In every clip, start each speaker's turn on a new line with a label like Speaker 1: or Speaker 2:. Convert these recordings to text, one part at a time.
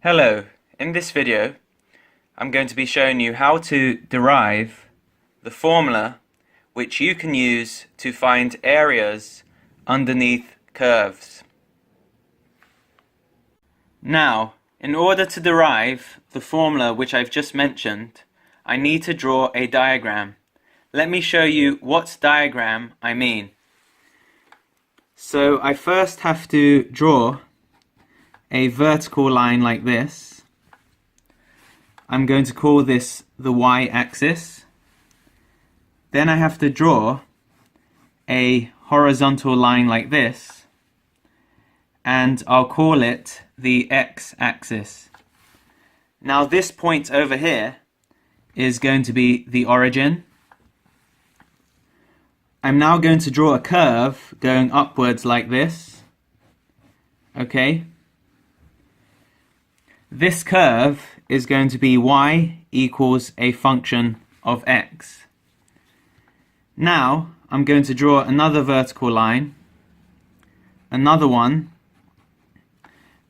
Speaker 1: Hello, in this video I'm going to be showing you how to derive the formula which you can use to find areas underneath curves. Now, in order to derive the formula which I've just mentioned, I need to draw a diagram. Let me show you what diagram I mean. So I first have to draw a vertical line like this. I'm going to call this the y-axis. Then I have to draw a horizontal line like this, and I'll call it the x-axis. Now this point over here is going to be the origin. I'm now going to draw a curve going upwards like this. Okay? This curve is going to be y equals a function of x. Now I'm going to draw another vertical line, another one,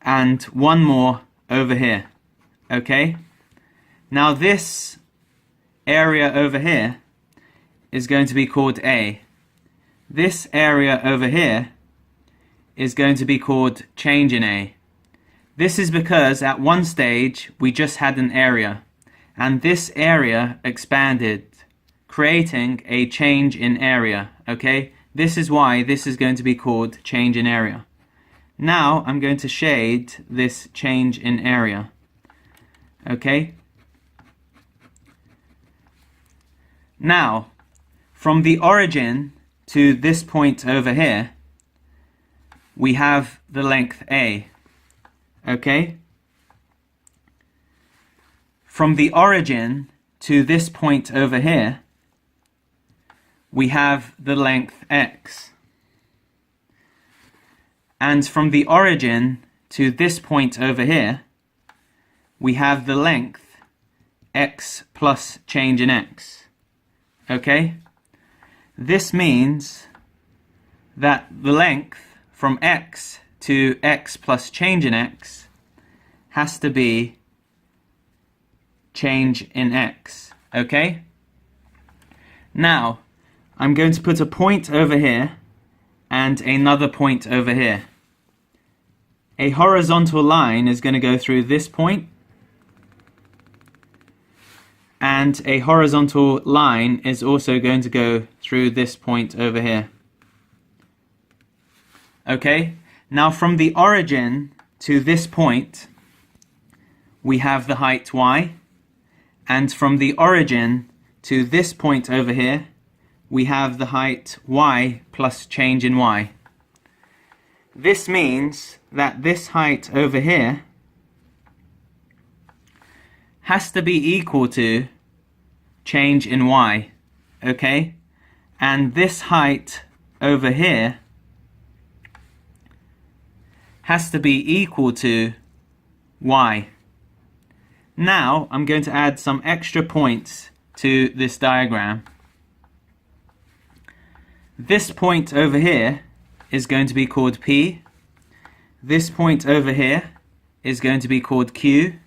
Speaker 1: and one more over here. Okay? Now this area over here is going to be called A. This area over here is going to be called change in A. This is because at one stage we just had an area, and this area expanded, creating a change in area. Okay? This is why this is going to be called change in area. Now I'm going to shade this change in area. Okay? Now, from the origin to this point over here, we have the length A. Okay? From the origin to this point over here, we have the length x. And from the origin to this point over here, we have the length x plus change in x. Okay? This means that the length from x to x plus change in x has to be change in x. Okay? Now, I'm going to put a point over here and another point over here. A horizontal line is going to go through this point, and a horizontal line is also going to go through this point over here. Okay? Now from the origin to this point, we have the height y, and from the origin to this point over here, we have the height y plus change in y. This means that this height over here has to be equal to change in y. Okay? And this height over here has to be equal to y. Now I'm going to add some extra points to this diagram. This point over here is going to be called P. This point over here is going to be called Q.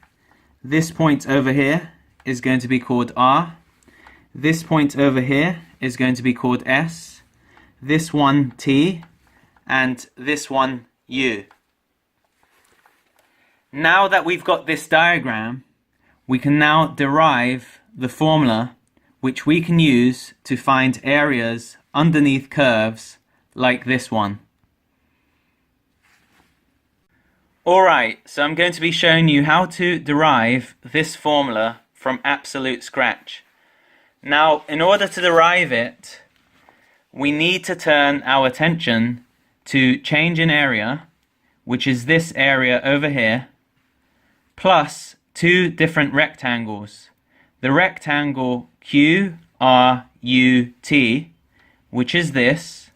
Speaker 1: This point over here is going to be called R. This point over here is going to be called S. This one T, and this one U. Now that we've got this diagram, we can now derive the formula which we can use to find areas underneath curves like this one. Alright, so I'm going to be showing you how to derive this formula from absolute scratch. Now, in order to derive it, we need to turn our attention to change in area, which is this area over here, plus two different rectangles. The rectangle QRUT, which is this,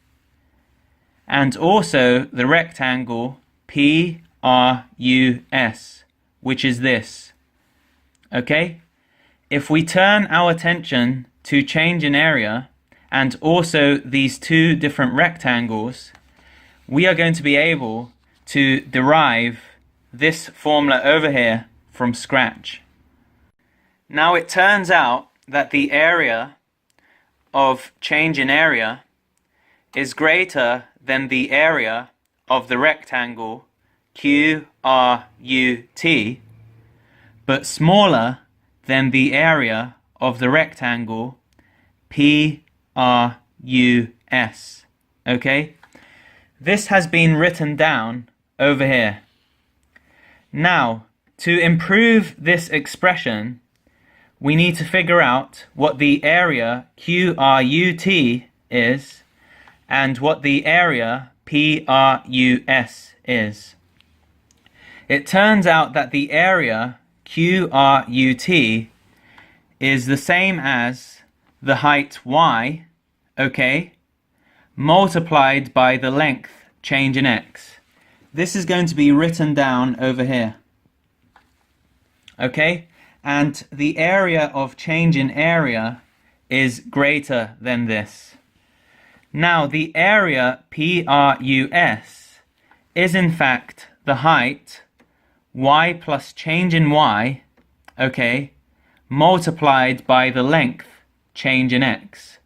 Speaker 1: and also the rectangle PRUS, which is this. Okay? If we turn our attention to change in area and also these two different rectangles, we are going to be able to derive this formula over here from scratch. Now it turns out that the area of change in area is greater than the area of the rectangle QRUT, but smaller than the area of the rectangle PRUS. Okay? This has been written down over here. Now, to improve this expression, we need to figure out what the area QRUT is and what the area PRUS is. It turns out that the area QRUT is the same as the height y, okay, multiplied by the length change in x. This is going to be written down over here. Okay? And the area of change in area is greater than this. Now, the area PRUS is in fact the height y plus change in y, okay, multiplied by the length change in x.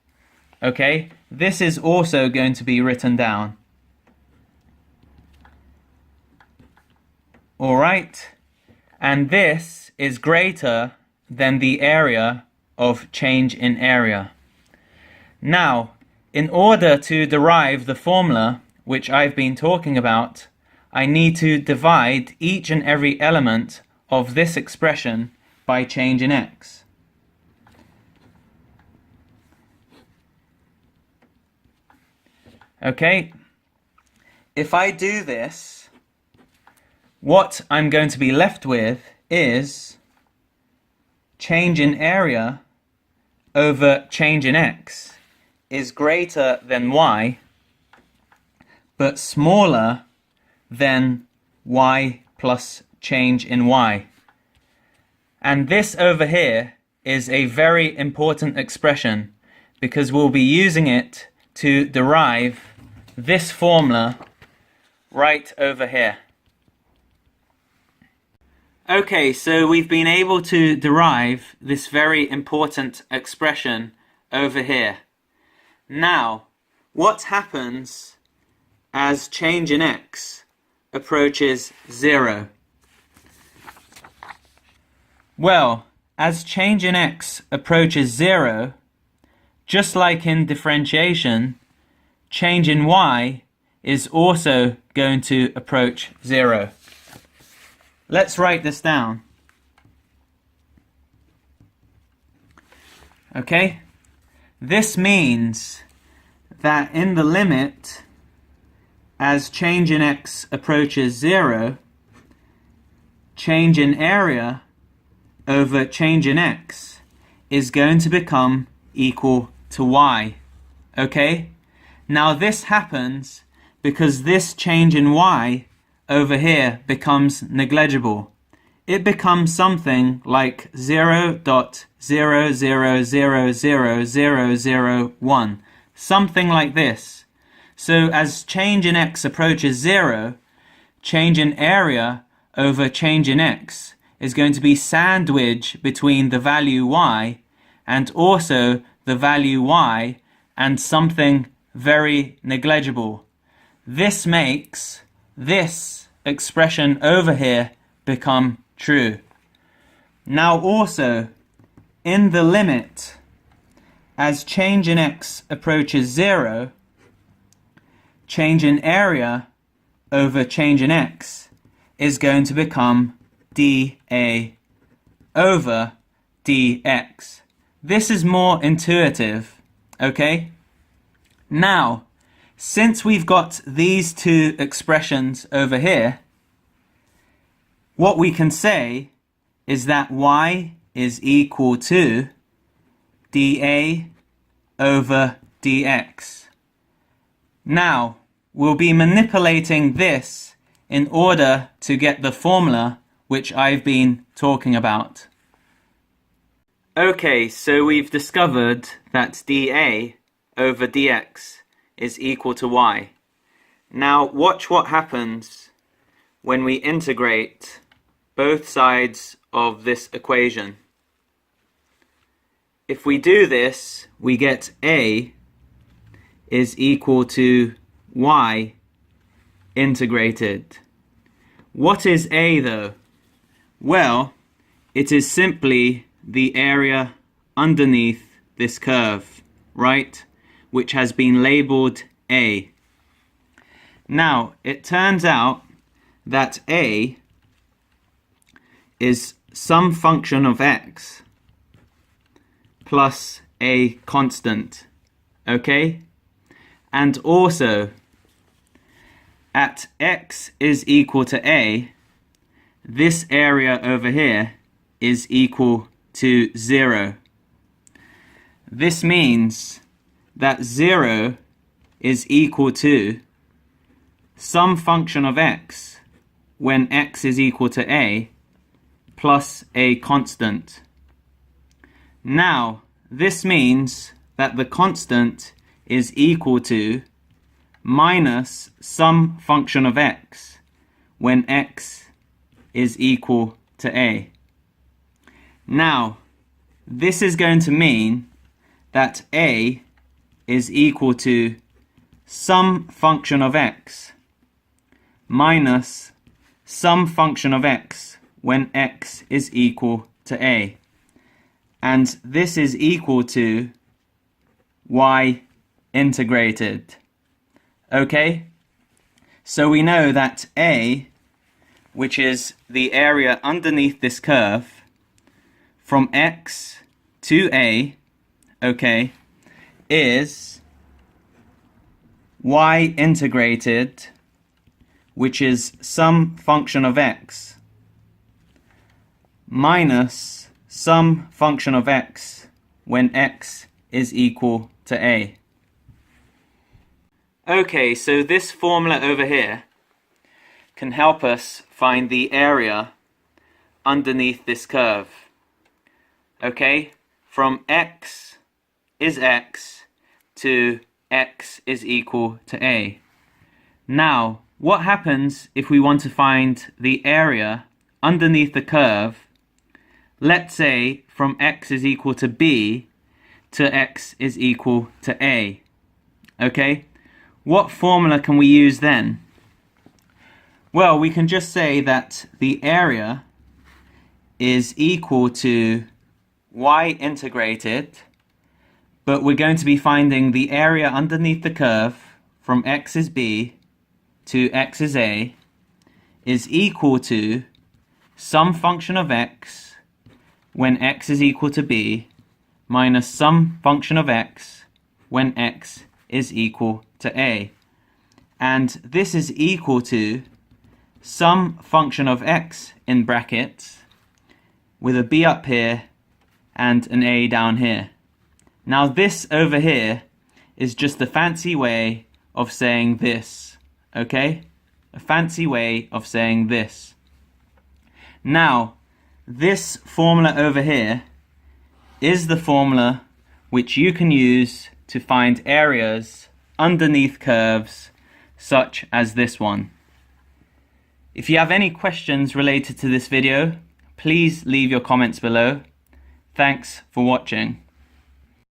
Speaker 1: Okay? This is also going to be written down. Alright? And this is greater than the area of change in area. Now, in order to derive the formula which I've been talking about, I need to divide each and every element of this expression by change in x. Okay? If I do this, what I'm going to be left with is change in area over change in x is greater than y, but smaller than y plus change in y. And this over here is a very important expression because we'll be using it to derive this formula right over here. Okay, so we've been able to derive this very important expression over here. Now, what happens as change in x approaches 0? Well, as change in x approaches 0, just like in differentiation, change in y is also going to approach 0. Let's write this down. Okay? This means that in the limit as change in x approaches 0, change in area over change in x is going to become equal to y. Okay? Now this happens because this change in y over here becomes negligible. It becomes something like 0.000000001, something like this. So as change in x approaches 0, change in area over change in x is going to be sandwiched between the value y and also the value y and something very negligible. This makes this expression over here become true. Now also, in the limit as change in x approaches 0, change in area over change in x is going to become dA over dx. This is more intuitive, okay? Now, since we've got these two expressions over here, what we can say is that y is equal to dA over dx. Now, we'll be manipulating this in order to get the formula which I've been talking about. Okay, so we've discovered that dA over dx is equal to y. Now watch what happens when we integrate both sides of this equation. If we do this, we get a is equal to y integrated. What is a though? Well, it is simply the area underneath this curve, right? Which has been labeled a. Now, it turns out that a is some function of x plus a constant, okay? And also, at x is equal to a, this area over here is equal to 0. This means that 0 is equal to some function of x when x is equal to a plus a constant. Now, this means that the constant is equal to minus some function of x when x is equal to a. Now, this is going to mean that a is equal to some function of x minus some function of x when x is equal to a. And this is equal to y integrated. Okay? So we know that a, which is the area underneath this curve, from x to a, okay, is y integrated, which is some function of x, minus some function of x when x is equal to a. Okay, so this formula over here can help us find the area underneath this curve. Okay, from x is x to x is equal to a. Now, what happens if we want to find the area underneath the curve, let's say from x is equal to b to x is equal to a? Okay, what formula can we use then? Well, we can just say that the area is equal to y integrated, but we're going to be finding the area underneath the curve from x is b to x is a is equal to some function of x when x is equal to b minus some function of x when x is equal to a. And this is equal to some function of x in brackets with a b up here and an a down here. Now this over here is just a fancy way of saying this, okay? A fancy way of saying this. Now, this formula over here is the formula which you can use to find areas underneath curves such as this one. If you have any questions related to this video, please leave your comments below. Thanks for watching.